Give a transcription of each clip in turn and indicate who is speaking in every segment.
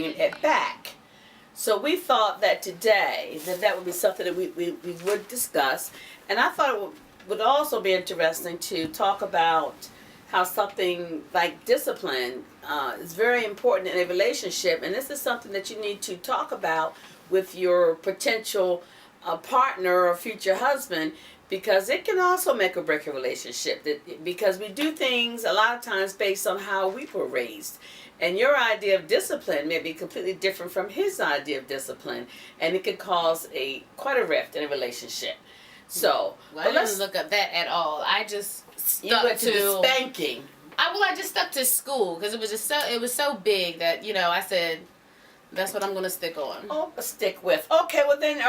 Speaker 1: bringing it back. So we thought that today that would be something that we would discuss. And I thought it would also be interesting to talk about how something like discipline is very important in a relationship. And this is something that you need to talk about with your potential partner or future husband, because it can also make or break a relationship. Because we do things a lot of times based on how we were raised. And your idea of discipline may be completely different from his idea of discipline, and it could cause quite a rift in a relationship. So,
Speaker 2: I didn't look up that at all. I just stuck
Speaker 1: to the spanking.
Speaker 2: I just stuck to school because it was so big that I said that's what I'm gonna stick on.
Speaker 1: Oh, stick with. Okay, well then,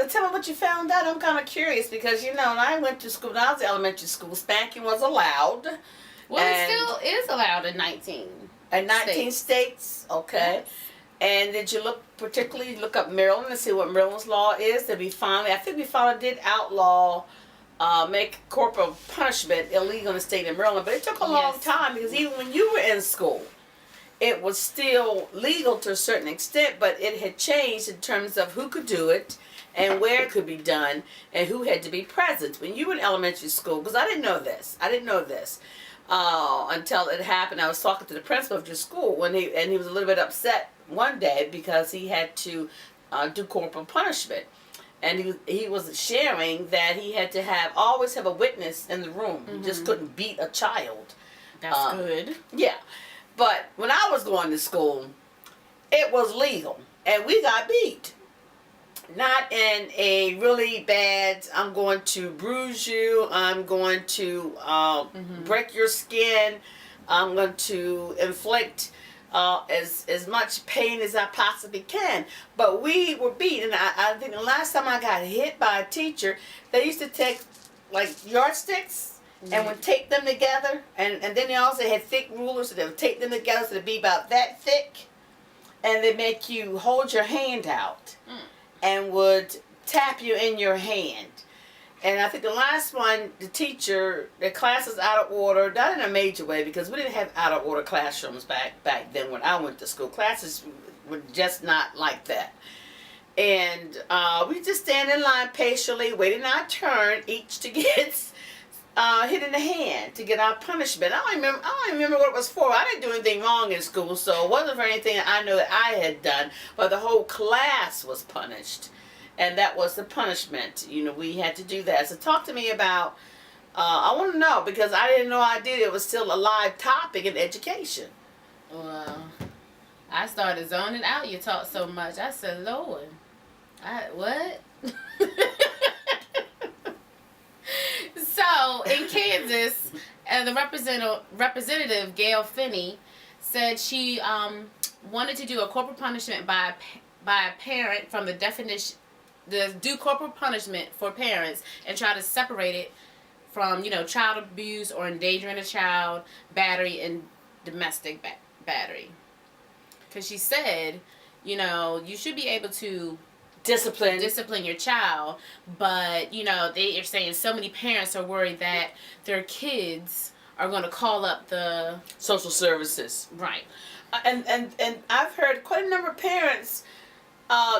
Speaker 1: tell me what you found out. I'm kind of curious because when I went to school, when I was in elementary school, spanking was allowed.
Speaker 2: Well, it still is allowed in 19.
Speaker 1: In 19 states, okay. Yes. And did you look up Maryland and see what Maryland's law is? I think we finally did outlaw, make corporal punishment illegal in the state of Maryland. But it took a long time because even when you were in school, it was still legal to a certain extent, but it had changed in terms of who could do it and where it could be done and who had to be present. When you were in elementary school, because I didn't know this. Until it happened. I was talking to the principal of your school and he was a little bit upset one day because he had to do corporal punishment, and he was sharing that he had to always have a witness in the room. Mm-hmm. You just couldn't beat a child.
Speaker 2: That's good.
Speaker 1: Yeah, but when I was going to school, it was legal, and we got beat. Not in a really bad, I'm going to bruise you, I'm going to break your skin, I'm going to inflict as much pain as I possibly can. But we were beat, and I think the last time I got hit by a teacher, they used to take like yardsticks and would tape them together, and then they also had thick rulers, so they would tape them together so they'd be about that thick, and they make you hold your hand out. And would tap you in your hand. And I think the last one, the class is out of order, not in a major way, because we didn't have out of order classrooms back then when I went to school. Classes were just not like that. And we just stand in line patiently, waiting our turn, each to get hit in the hand to get our punishment. I don't remember what it was for. I didn't do anything wrong in school, so it wasn't for anything that I know that I had done. But the whole class was punished, and that was the punishment. We had to do that. So talk to me about. I want to know because I didn't know it was still a live topic in education.
Speaker 2: Well, I started zoning out. You talk so much. I said, Lord, what? So, in Kansas, the representative, Gail Finney, said she wanted to do a corporal punishment by a parent from the definition, do corporal punishment for parents and try to separate it from, child abuse or endangering a child, battery, and domestic battery. Because she said, you should be able to discipline your child, but they are saying so many parents are worried that their kids are going to call up the
Speaker 1: social services,
Speaker 2: right?
Speaker 1: And I've heard quite a number of parents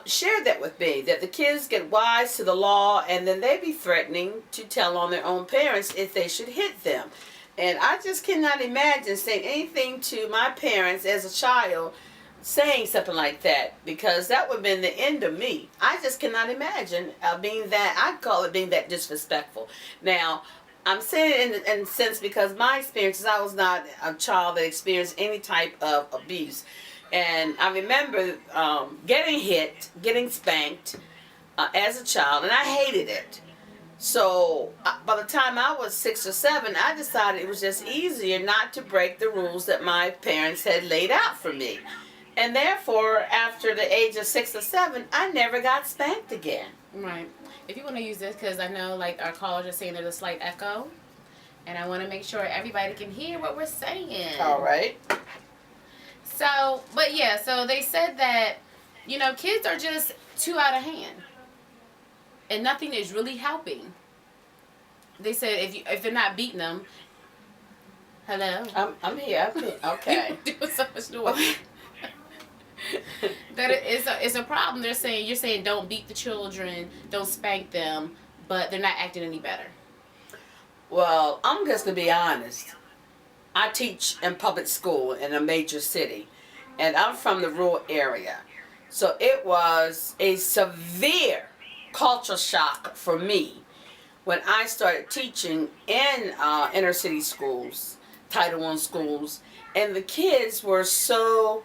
Speaker 1: share that with me, that the kids get wise to the law and then they be threatening to tell on their own parents if they should hit them. And I just cannot imagine saying anything to my parents as a child, saying something like that, because that would have been the end of me. I just cannot imagine being that disrespectful. Now, I'm saying it in a sense because my experiences, I was not a child that experienced any type of abuse. And I remember getting hit, getting spanked as a child, and I hated it. So by the time I was 6 or 7, I decided it was just easier not to break the rules that my parents had laid out for me. And therefore, after the age of 6 or 7, I never got spanked again.
Speaker 2: Right. If you want to use this, because I know our callers are saying there's a slight echo, and I want to make sure everybody can hear what we're saying.
Speaker 1: All right.
Speaker 2: So, so they said that, kids are just too out of hand, and nothing is really helping. They said if they're not beating them. Hello.
Speaker 1: I'm here. Okay.
Speaker 2: You're doing so much noise. that it's a problem. You're saying don't beat the children, don't spank them, but they're not acting any better.
Speaker 1: Well, I'm just gonna be honest. I teach in public school in a major city, and I'm from the rural area. So it was a severe culture shock for me when I started teaching in inner city schools, Title I schools, and the kids were so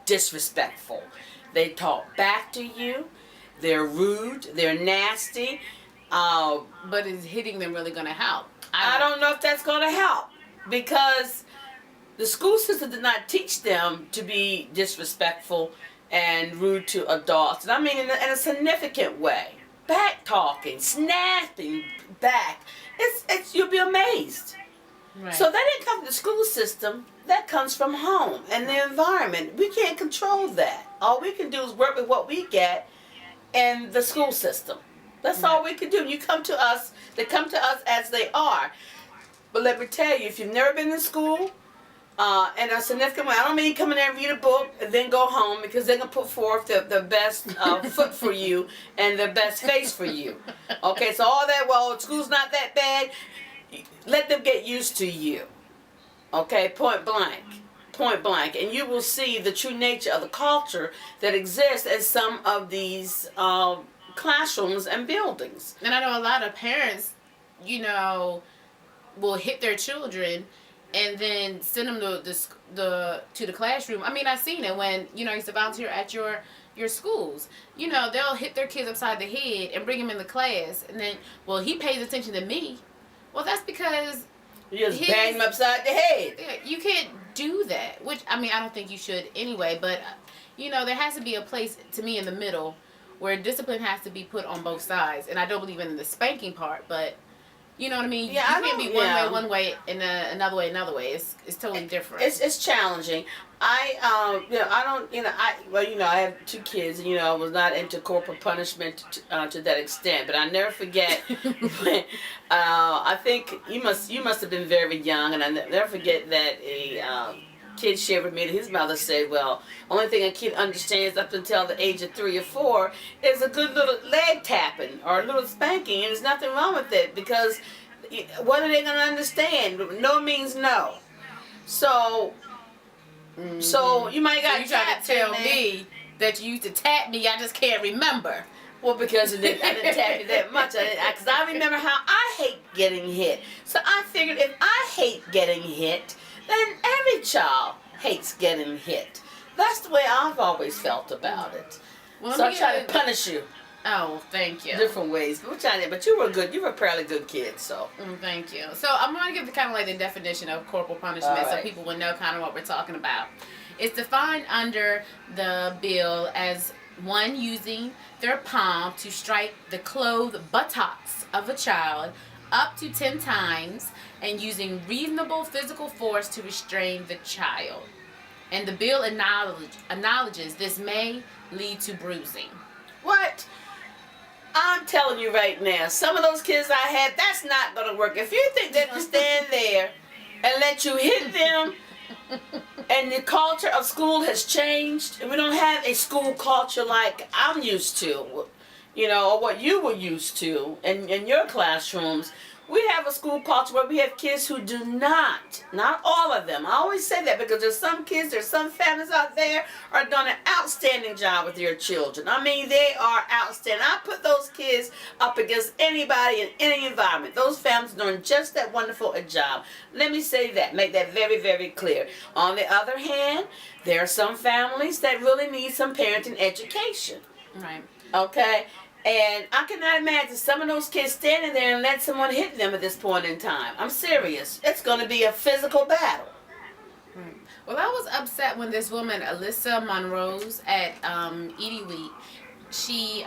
Speaker 1: disrespectful. They talk back to you. They're rude. They're nasty. Uh,
Speaker 2: But is hitting them really going to help?
Speaker 1: I don't know if that's going to help because the school system did not teach them to be disrespectful and rude to adults. And I mean in a significant way. Back talking, snapping back. It's you'll be amazed.
Speaker 2: Right.
Speaker 1: So that didn't come from the school system. That comes from home and the environment. We can't control that. All we can do is work with what we get in the school system. That's all we can do. You come to us, they come to us as they are. But let me tell you, if you've never been to school, in a significant way, I don't mean come in there and read a book and then go home because they're going to put forth the best foot for you and the best face for you. Okay, so all that, well, school's not that bad, let them get used to you. Okay, point blank. Point blank. And you will see the true nature of the culture that exists in some of these classrooms and buildings.
Speaker 2: And I know a lot of parents, will hit their children and then send them to the classroom. I mean, I've seen it when I used to volunteer at your schools. They'll hit their kids upside the head and bring them in the class, and then, well, he pays attention to me. Well, that's because
Speaker 1: you just bang them upside the head.
Speaker 2: You can't do that. Which, I mean, I don't think you should anyway. But there has to be a place, to me, in the middle where discipline has to be put on both sides. And I don't believe in the spanking part, but you know what I mean?
Speaker 1: Yeah,
Speaker 2: you can't be one way, and another way, another way. It's totally different.
Speaker 1: It's challenging. I have 2 kids, and I was not into corporal punishment to that extent. But I never forget when I think you must have been very young, and I never forget that a kid shared with me that his mother said, well, only thing a kid understands up until the age of 3 or 4 is a good little leg tapping or a little spanking, and there's nothing wrong with it because what are they going to understand? No means no. So you might got.
Speaker 2: So you trying to tell me that you used to tap me? I just can't remember.
Speaker 1: Well, because I didn't tap you that much. Because I remember how I hate getting hit. So I figured if I hate getting hit, then every child hates getting hit. That's the way I've always felt about it.
Speaker 2: Well,
Speaker 1: so I try to punish you.
Speaker 2: Oh, thank you.
Speaker 1: Different ways, but you were good. You were a fairly good kid, so.
Speaker 2: Thank you. So I'm going to give the definition of corporal punishment,
Speaker 1: right,
Speaker 2: so people will know kind of what we're talking about. It's defined under the bill as one using their palm to strike the clothed buttocks of a child up to 10 times and using reasonable physical force to restrain the child. And the bill acknowledges this may lead to bruising.
Speaker 1: What? I'm telling you right now, some of those kids I had, that's not going to work. If you think they're going to stand there and let you hit them, and the culture of school has changed, and we don't have a school culture like I'm used to, or what you were used to in your classrooms. We have a school culture where we have kids who do not all of them. I always say that because there's some families out there are doing an outstanding job with their children. I mean, they are outstanding. I put those kids up against anybody in any environment. Those families are doing just that wonderful a job. Let me say that, make that very, very clear. On the other hand, there are some families that really need some parenting education.
Speaker 2: Right.
Speaker 1: Okay? And I cannot imagine some of those kids standing there and let someone hit them at this point in time. I'm serious. It's going to be a physical battle.
Speaker 2: Well, I was upset when this woman, Alyssa Monrose at Edie Week, she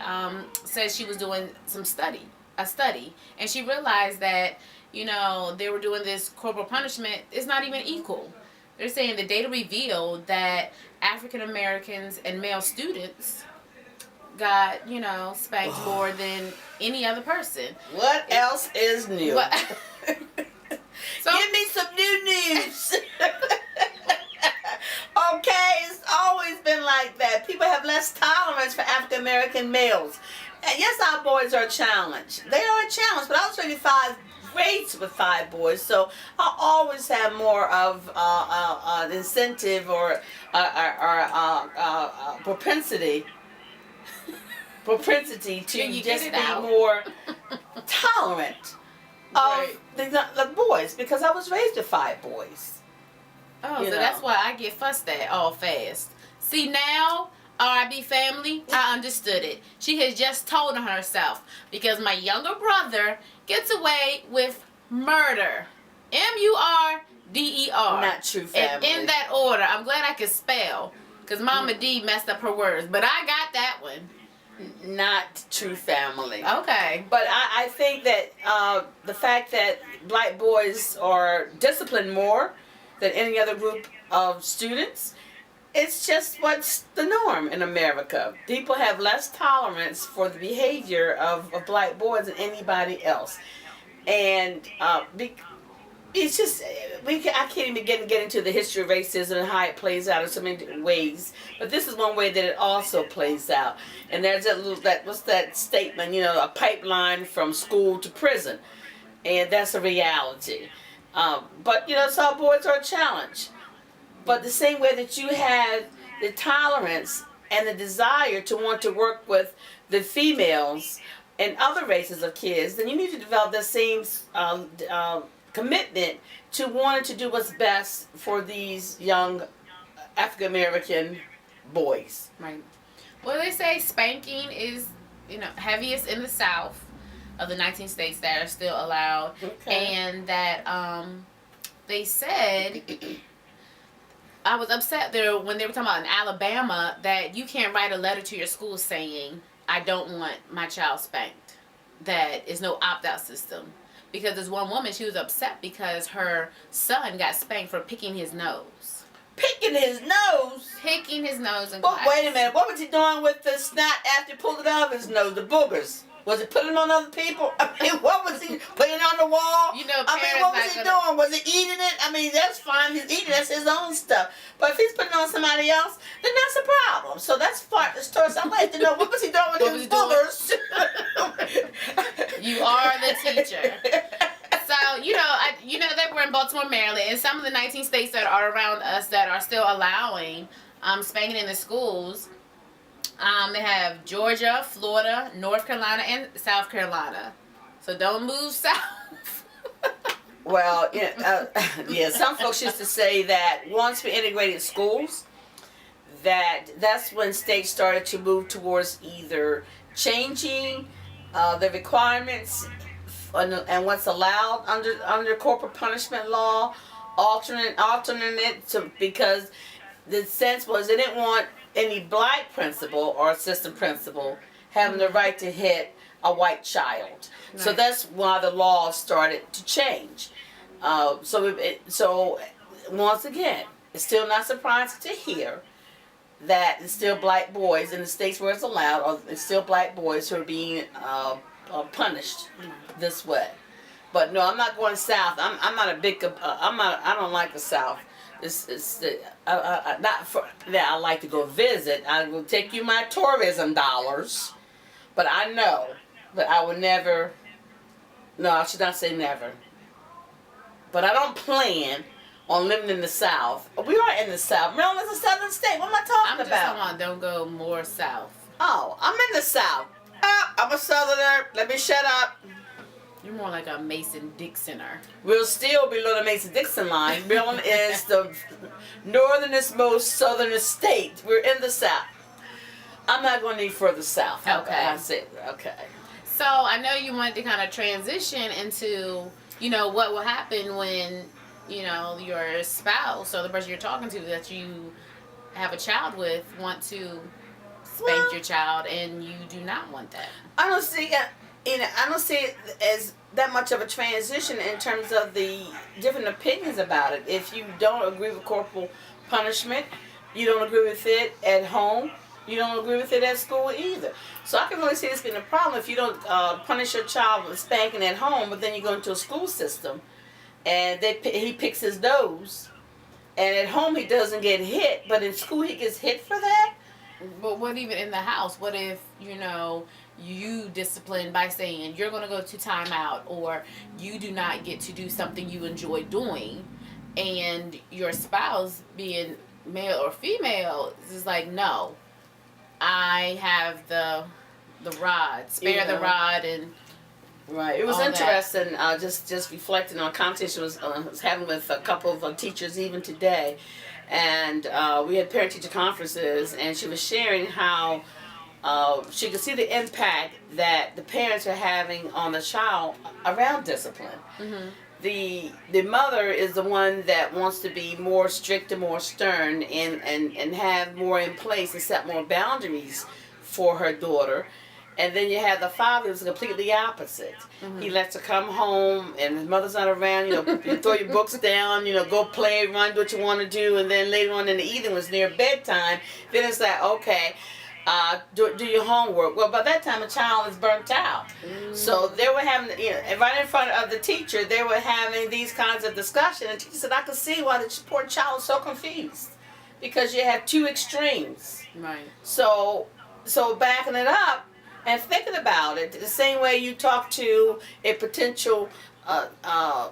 Speaker 2: said she was doing a study, and she realized that, they were doing this corporal punishment. It's not even equal. They're saying the data revealed that African Americans and male students got, spanked more than any other person.
Speaker 1: What else is new?
Speaker 2: So,
Speaker 1: give me some new news. Okay, it's American males. And yes, our boys are a challenge. They are a challenge, but I was raised with 5 boys, so I always have more of incentive or propensity to just be more tolerant of the boys, because I was raised with 5 boys.
Speaker 2: Oh, so that's why I get fussed at all fast. See, now, R.I.B. family, I understood it. She has just told on herself, because my younger brother gets away with murder. M-U-R-D-E-R.
Speaker 1: Not true family.
Speaker 2: And in that order. I'm glad I could spell, because Mama D messed up her words, but I got that one.
Speaker 1: Not true family.
Speaker 2: Okay.
Speaker 1: But I think that the fact that black boys are disciplined more than any other group of students, it's just what's the norm in America. People have less tolerance for the behavior of black boys than anybody else. And it's just, I can't even get into the history of racism and how it plays out in so many different ways. But this is one way that it also plays out. And there's what's that statement, a pipeline from school to prison. And that's a reality. But, some boys are a challenge. But the same way that you have the tolerance and the desire to want to work with the females and other races of kids, then you need to develop that same commitment to wanting to do what's best for these young African American boys.
Speaker 2: Right. Well, they say spanking is, heaviest in the South of the 19 states that are still allowed.
Speaker 1: Okay.
Speaker 2: And that they said, I was upset there when they were talking about in Alabama that you can't write a letter to your school saying, I don't want my child spanked. That is no opt-out system. Because there's one woman, she was upset because her son got spanked for picking his nose.
Speaker 1: Picking his nose?
Speaker 2: Picking his nose in
Speaker 1: Well,
Speaker 2: class.
Speaker 1: wait a minute. What was he doing with the snot after he pulled it out of his nose? The boogers? Was he putting them on other people? I mean, what was he putting on the wall? What was he doing? Was he eating it? I mean, that's fine. He's eating. That's his own stuff. But if he's putting it on somebody else, then that's a problem. So that's part of the story. So I'd like to know, what was he doing with his boogers?
Speaker 2: You are the teacher. So, they were in Baltimore, Maryland, and some of the 19 states that are around us that are still allowing spanking in the schools. They have Georgia, Florida, North Carolina, and South Carolina. So don't move south.
Speaker 1: Well, some folks used to say that once we integrated schools, that's when states started to move towards either changing the requirements and what's allowed under corporal punishment law, alternate it to, because the sense was they didn't want any black principal or assistant principal having the right to hit a white child. Right. So that's why the law started to change. So once again, it's still not surprising to hear that it's still black boys in the states where it's allowed, or it's still black boys who are being punished this way. But no, I'm not going south. I'm not a big. I don't like the South. It's not for that I like to go visit. I will take you my tourism dollars, but I know that I would never. No, I should not say never. But I don't plan on living in the South. We are in the South. Maryland's a southern state. What am I talking about?
Speaker 2: I'm just talking about don't go more south.
Speaker 1: Oh, I'm in the South. I'm a southerner. Let me shut up.
Speaker 2: You're more like a Mason-Dixoner.
Speaker 1: We'll still be below the Mason-Dixon line. Maryland is the northernest, most southernest state. We're in the South. I'm not going any further south.
Speaker 2: Okay.
Speaker 1: That's it. Okay.
Speaker 2: So I know you wanted to kind of transition into, what will happen when, your spouse or the person you're talking to that you have a child with want to spank your child and you do not want that.
Speaker 1: I don't see it as that much of a transition in terms of the different opinions about it. If you don't agree with corporal punishment, you don't agree with it at home, you don't agree with it at school either. So I can really see this being a problem if you don't punish your child with spanking at home, but then you go into a school system and he picks his nose, and at home he doesn't get hit, but in school he gets hit for that.
Speaker 2: But what even in the house? What if, you discipline by saying you're going to go to timeout, or you do not get to do something you enjoy doing, and your spouse, being male or female, is like, no, I have the rod, spare the rod, and
Speaker 1: right. It was
Speaker 2: all
Speaker 1: interesting. Just reflecting on a conversation was having with a couple of teachers even today, and we had parent teacher conferences, and she was sharing how she could see the impact that the parents are having on the child around discipline.
Speaker 2: Mm-hmm.
Speaker 1: The mother is the one that wants to be more strict and more stern, and have more in place and set more boundaries for her daughter. And then you have the father who's completely opposite.
Speaker 2: Mm-hmm.
Speaker 1: He lets her come home and his mother's not around, you throw your books down, go play, run, do what you want to do, and then later on in the evening, when it's near bedtime, then it's like, okay, do your homework. Well, by that time, the child is burnt out. Mm. So they were having, right in front of the teacher, they were having these kinds of discussions. And the teacher said, I could see why the poor child is so confused, because you have two extremes.
Speaker 2: Right.
Speaker 1: So backing it up and thinking about it, the same way you talk to a potential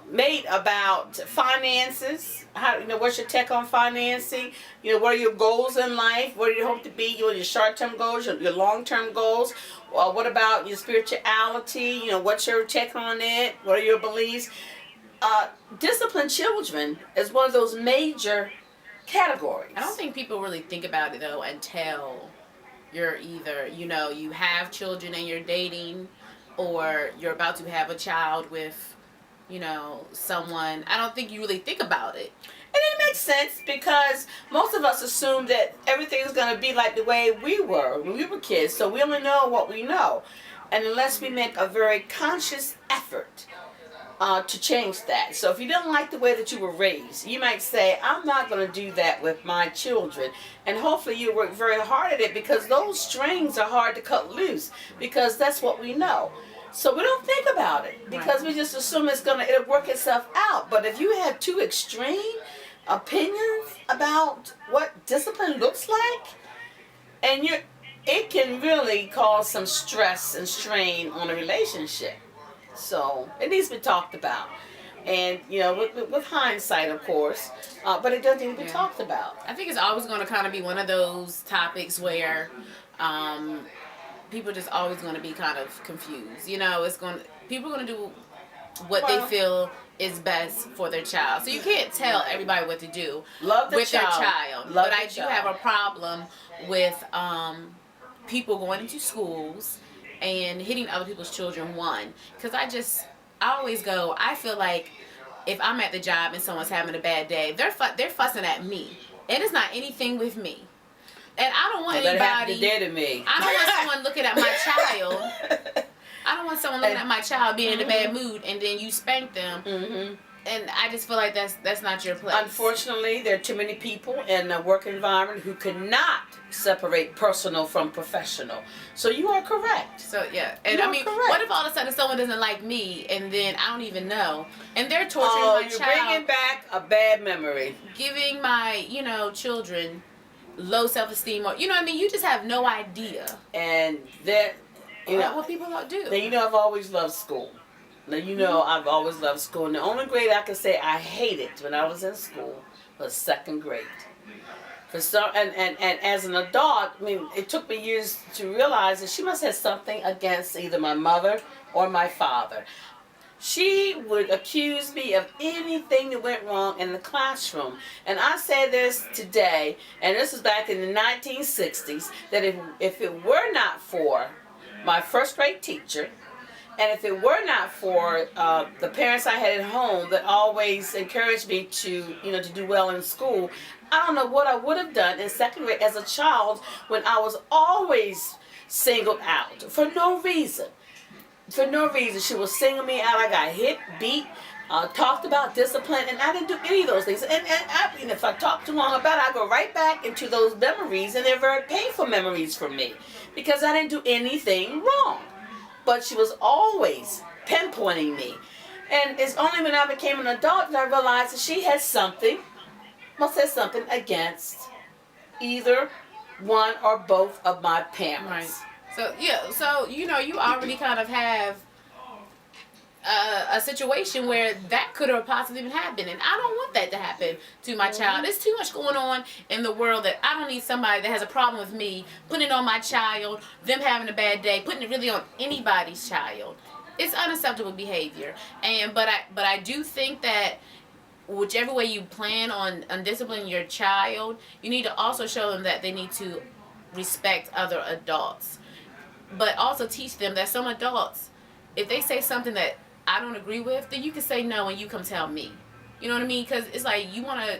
Speaker 1: mate about finances. How, what's your take on financing? What are your goals in life? What do you hope to be? Your short-term goals, your long-term goals. What about your spirituality? What's your take on it? What are your beliefs? Discipline children is one of those major categories.
Speaker 2: I don't think people really think about it though until you're either, you have children and you're dating, or you're about to have a child with, someone. I don't think you really think about it.
Speaker 1: And it makes sense, because most of us assume that everything's going to be like the way we were when we were kids. So we only know what we know. And unless we make a very conscious effort to change that. So if you don't like the way that you were raised, you might say, I'm not going to do that with my children. And hopefully you work very hard at it, because those strings are hard to cut loose, because that's what we know. So we don't think about it, because we just assume it'll work itself out. But if you have two extreme opinions about what discipline looks like, and it can really cause some stress and strain on a relationship. So it needs to be talked about, and with hindsight, of course, but it doesn't need to be talked about.
Speaker 2: I think it's always going to kind of be one of those topics where people just always going to be kind of confused. People are going to do what they feel is best for their child. So you can't tell everybody what to do with their child. But I do have a problem with people going into schools and hitting other people's children. Because I always go, I feel like if I'm at the job and someone's having a bad day, they're fussing at me. It is not anything with me. And I don't want anybody.
Speaker 1: To me.
Speaker 2: I don't want someone looking at my child. I don't want someone looking at my child being in a bad mood, and then you spank them. Mm-hmm. And I just feel like that's not your place.
Speaker 1: Unfortunately, there are too many people in the work environment who cannot separate personal from professional. So you are correct.
Speaker 2: So yeah, and correct. What if all of a sudden someone doesn't like me, and then I don't even know, and they're torturing my child?
Speaker 1: You're bringing back a bad memory.
Speaker 2: Giving my children low self-esteem, or you just have no idea.
Speaker 1: And that
Speaker 2: what people do.
Speaker 1: Now I've always loved school. Now I've always loved school, and the only grade I can say I hated when I was in school was second grade. And as an adult, it took me years to realize that she must have something against either my mother or my father. She would accuse me of anything that went wrong in the classroom. And I say this today, and this is back in the 1960s, that if it were not for my first grade teacher, and if it were not for the parents I had at home that always encouraged me to do well in school, I don't know what I would have done in second grade as a child, when I was always singled out for no reason. For no reason. She was singling me out. I got hit, beat, talked about discipline, and I didn't do any of those things. And if I talk too long about it, I go right back into those memories, and they're very painful memories for me, because I didn't do anything wrong. But she was always pinpointing me. And it's only when I became an adult that I realized that she had something against either one or both of my parents.
Speaker 2: Right. So yeah, so you know, you already kind of have a situation where that could have possibly been happening, and I don't want that to happen to my child. There's too much going on in the world that I don't need somebody that has a problem with me putting it on my child, them having a bad day, putting it really on anybody's child. It's unacceptable behavior, and but I do think that whichever way you plan on disciplining your child, you need to also show them that they need to respect other adults, but also teach them that some adults, if they say something that I don't agree with, then you can say no and you come tell me. You know what I mean? Because it's like you want to.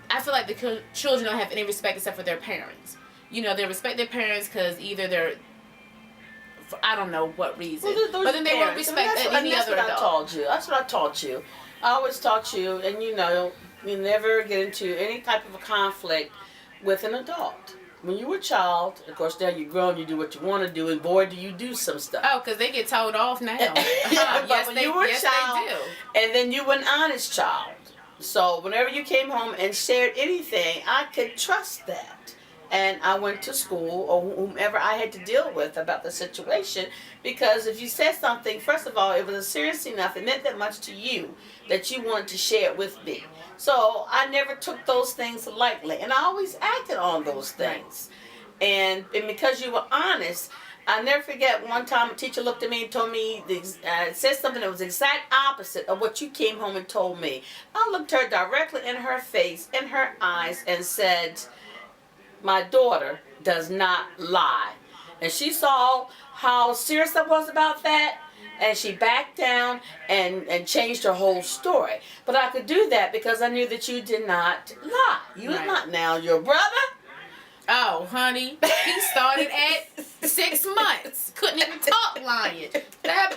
Speaker 2: I feel like the children don't have any respect except for their parents. You know, they respect their parents because either they're, I don't know what reason, but then they won't respect any other adult.
Speaker 1: I told you. That's what I taught you. I always taught you, and you know, you never get into any type of a conflict with an adult. When you were a child, of course, now you're grown, you do what you want to do, and boy, do you do some stuff.
Speaker 2: Oh, because they get told off now.
Speaker 1: But
Speaker 2: yes,
Speaker 1: when you were a child,
Speaker 2: they do.
Speaker 1: And then you were an honest child. So whenever you came home and shared anything, I could trust that. And I went to school, or whomever I had to deal with about the situation, because if you said something, first of all, it was serious enough, it meant that much to you, that you wanted to share it with me. So I never took those things lightly, and I always acted on those things. And because you were honest, I'll never forget one time a teacher looked at me and told me, said something that was the exact opposite of what you came home and told me. I looked her directly in her face, in her eyes, and said, my daughter does not lie. And she saw how serious I was about that, and she backed down and changed her whole story. But I could do that because I knew that you did not lie. You are not now your brother.
Speaker 2: Oh, honey, he started at 6 months. Couldn't even talk lying. That